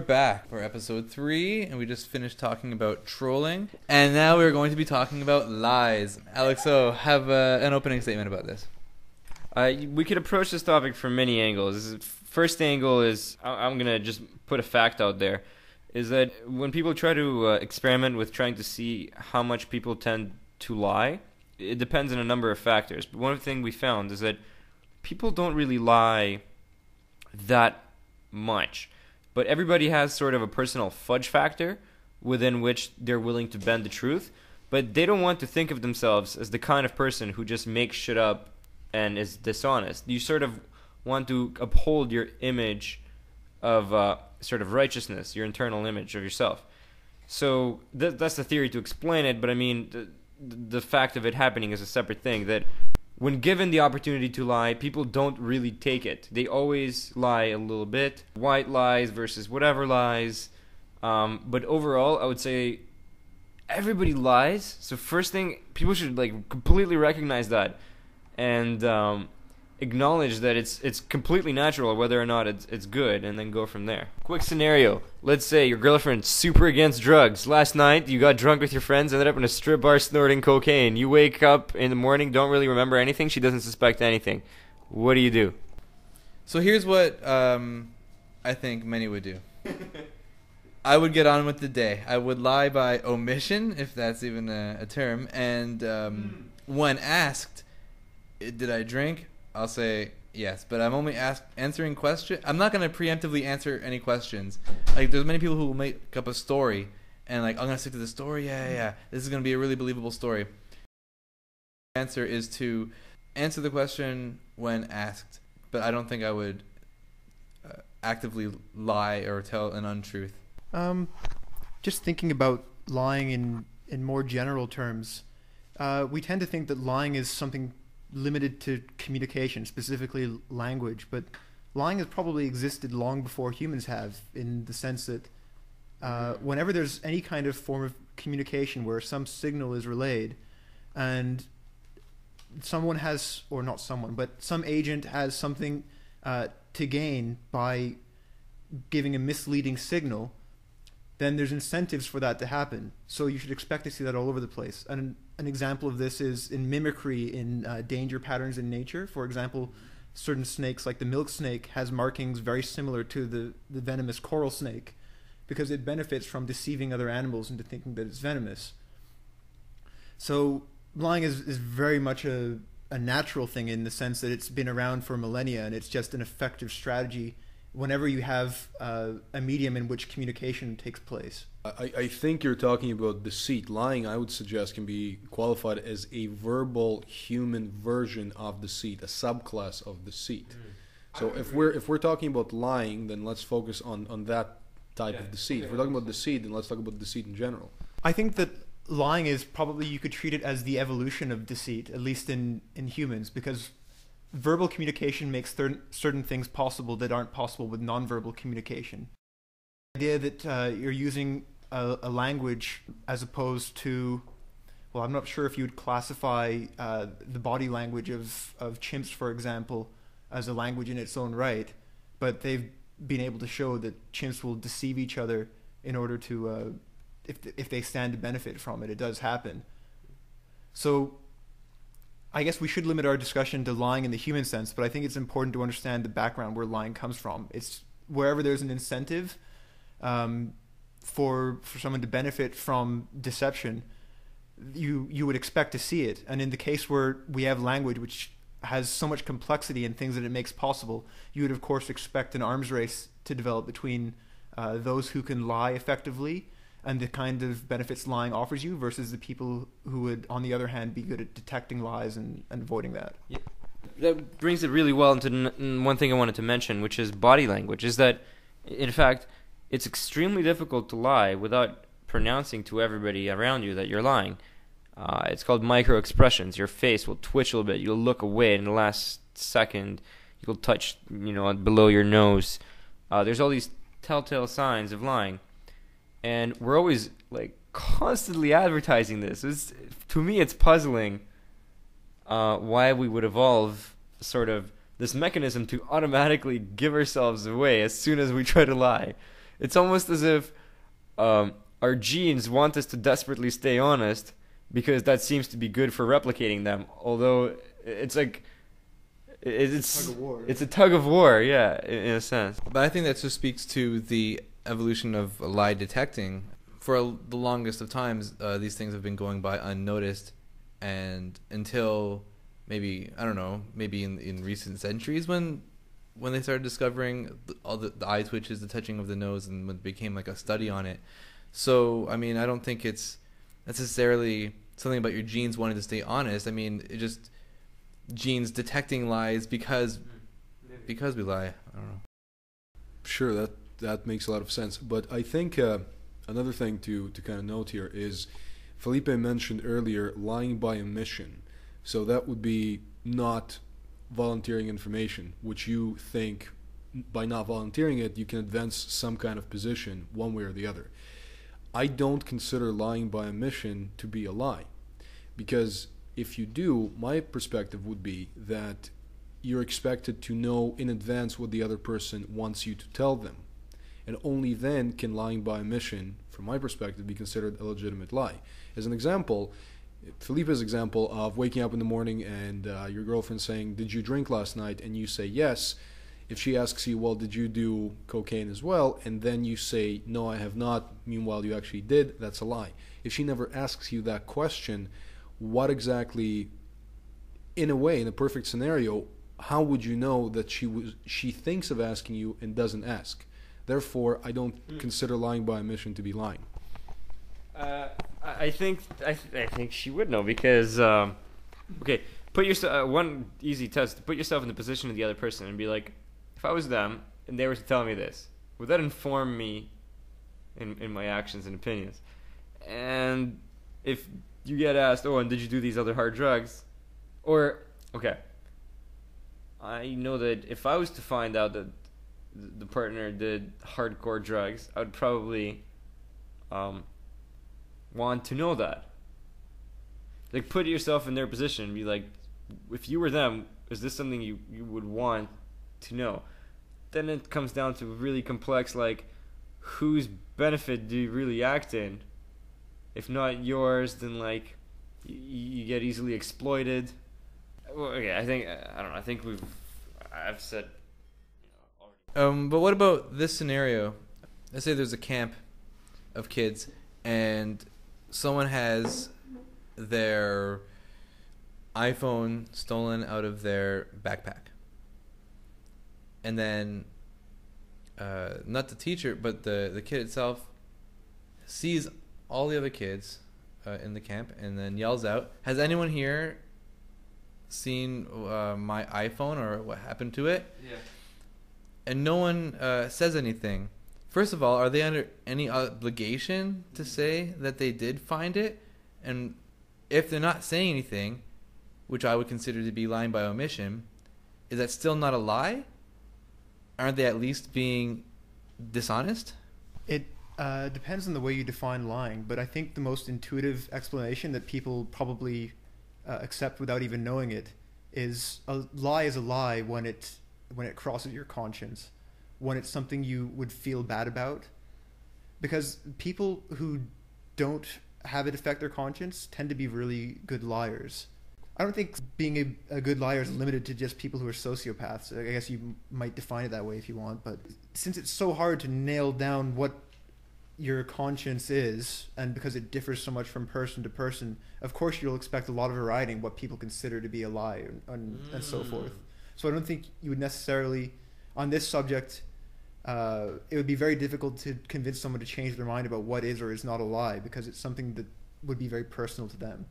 back for episode 3, and we just finished talking about trolling, and now we're going to be talking about lies. Alexo, have an opening statement about this. We could approach this topic from many angles. First angle is, I'm going to just put a fact out there, is that when people try to experiment with trying to see how much people tend to lie, it depends on a number of factors. But one thing we found is that people don't really lie that much. But everybody has sort of a personal fudge factor within which they're willing to bend the truth. But they don't want to think of themselves as the kind of person who just makes shit up and is dishonest. You sort of want to uphold your image of sort of righteousness, your internal image of yourself. So that's the theory to explain it, but I mean, the fact of it happening is a separate thing, that when given the opportunity to lie, people don't really take it. They always lie a little bit. White lies versus whatever lies. But overall, I would say everybody lies. So first thing, people should like completely recognize that and acknowledge that it's completely natural whether or not it's good, and then go from there. Quick scenario. Let's say your girlfriend's super against drugs. Last night, you got drunk with your friends, ended up in a strip bar snorting cocaine. You wake up in the morning, don't really remember anything. She doesn't suspect anything. What do you do? So here's what I think many would do. I would get on with the day. I would lie by omission, if that's even a term, and when asked, did I drink? I'll say yes, but I'm only answering questions. I'm not going to preemptively answer any questions. Like, there's many people who will make up a story, and like, I'm going to stick to the story. Yeah. This is going to be a really believable story. The answer is to answer the question when asked, but I don't think I would actively lie or tell an untruth. Just thinking about lying in more general terms, we tend to think that lying is something limited to communication, specifically language, but lying has probably existed long before humans have, in the sense that whenever there's any kind of form of communication where some signal is relayed and someone has, or not someone, but some agent has something to gain by giving a misleading signal, then there's incentives for that to happen. So you should expect to see that all over the place. And an example of this is in mimicry in danger patterns in nature. For example, certain snakes, like the milk snake, has markings very similar to the venomous coral snake because it benefits from deceiving other animals into thinking that it's venomous. So lying is very much a natural thing in the sense that it's been around for millennia, and it's just an effective strategy whenever you have a medium in which communication takes place. I think you're talking about deceit. Lying, I would suggest, can be qualified as a verbal human version of deceit, a subclass of deceit. So if we're talking about lying, then let's focus on that type of deceit. If we're talking about deceit, then let's talk about deceit in general. I think that lying is probably, you could treat it as the evolution of deceit, at least in humans, because verbal communication makes certain things possible that aren't possible with nonverbal communication. The idea that you're using a language as opposed to, well, I'm not sure if you would classify the body language of chimps, for example, as a language in its own right, but they've been able to show that chimps will deceive each other in order to, if they stand to benefit from it. It does happen. So I guess we should limit our discussion to lying in the human sense, but I think it's important to understand the background where lying comes from. It's wherever there's an incentive for someone to benefit from deception, you would expect to see it. And in the case where we have language which has so much complexity and things that it makes possible, you would of course expect an arms race to develop between those who can lie effectively and the kind of benefits lying offers you versus the people who would, on the other hand, be good at detecting lies and avoiding that. Yeah. That brings it really well into one thing I wanted to mention, which is body language, is that, in fact, it's extremely difficult to lie without pronouncing to everybody around you that you're lying. It's called micro-expressions. Your face will twitch a little bit. You'll look away in the last second. You'll touch, below your nose. There's all these telltale signs of lying. And we're always, constantly advertising this. To me, it's puzzling why we would evolve sort of this mechanism to automatically give ourselves away as soon as we try to lie. it's almost as if our genes want us to desperately stay honest because that seems to be good for replicating them. Although it's like it's Tug of war. it's a tug of war, yeah, in a sense. But I think that just speaks to the evolution of lie detecting. For the longest of times, these things have been going by unnoticed, and until maybe, I don't know, maybe in recent centuries when they started discovering all the eye twitches, the touching of the nose, and when it became like a study on it. So, I mean, I don't think it's necessarily something about your genes wanting to stay honest. I mean, it just genes detecting lies because we lie. I don't know. Sure, that makes a lot of sense. But I think another thing to kind of note here is Felipe mentioned earlier lying by omission. So that would be not volunteering information, which you think by not volunteering it, you can advance some kind of position one way or the other. I don't consider lying by omission to be a lie, because if you do, my perspective would be that you're expected to know in advance what the other person wants you to tell them. And only then can lying by omission, from my perspective, be considered a legitimate lie. As an example, Felipe's example of waking up in the morning and your girlfriend saying, "Did you drink last night?" and you say yes. If she asks you, "Well, did you do cocaine as well?" and then you say, "No, I have not," meanwhile you actually did, that's a lie. If she never asks you that question, what exactly, in a way, in a perfect scenario, how would you know that she thinks of asking you and doesn't ask? Therefore, I don't consider lying by omission to be lying. I think she would know because okay, put yourself one easy test. Put yourself in the position of the other person and be like, if I was them and they were to tell me this, would that inform me in my actions and opinions? And if you get asked, "Oh, and did you do these other hard drugs?" Or okay, I know that if I was to find out that the partner did hardcore drugs, I would probably want to know that. Like, put yourself in their position and be like, if you were them, is this something you would want to know? Then it comes down to really complex, like, whose benefit do you really act in? If not yours, then like you get easily exploited. Well, okay, I don't know. I think I've said. But what about this scenario? Let's say there's a camp of kids and someone has their iPhone stolen out of their backpack. And then not the teacher, but the kid itself sees all the other kids in the camp and then yells out, "Has anyone here seen my iPhone or what happened to it?" Yeah. And no one says anything. First of all, are they under any obligation to say that they did find it? And if they're not saying anything, which I would consider to be lying by omission, is that still not a lie? Aren't they at least being dishonest? It depends on the way you define lying, but I think the most intuitive explanation that people probably accept without even knowing it is a lie when it crosses your conscience, when it's something you would feel bad about. Because people who don't have it affect their conscience tend to be really good liars. I don't think being a good liar is limited to just people who are sociopaths. I guess you might define it that way if you want, but since it's so hard to nail down what your conscience is, and because it differs so much from person to person, of course you'll expect a lot of variety in what people consider to be a lie and so forth. So I don't think you would necessarily, on this subject, it would be very difficult to convince someone to change their mind about what is or is not a lie, because it's something that would be very personal to them.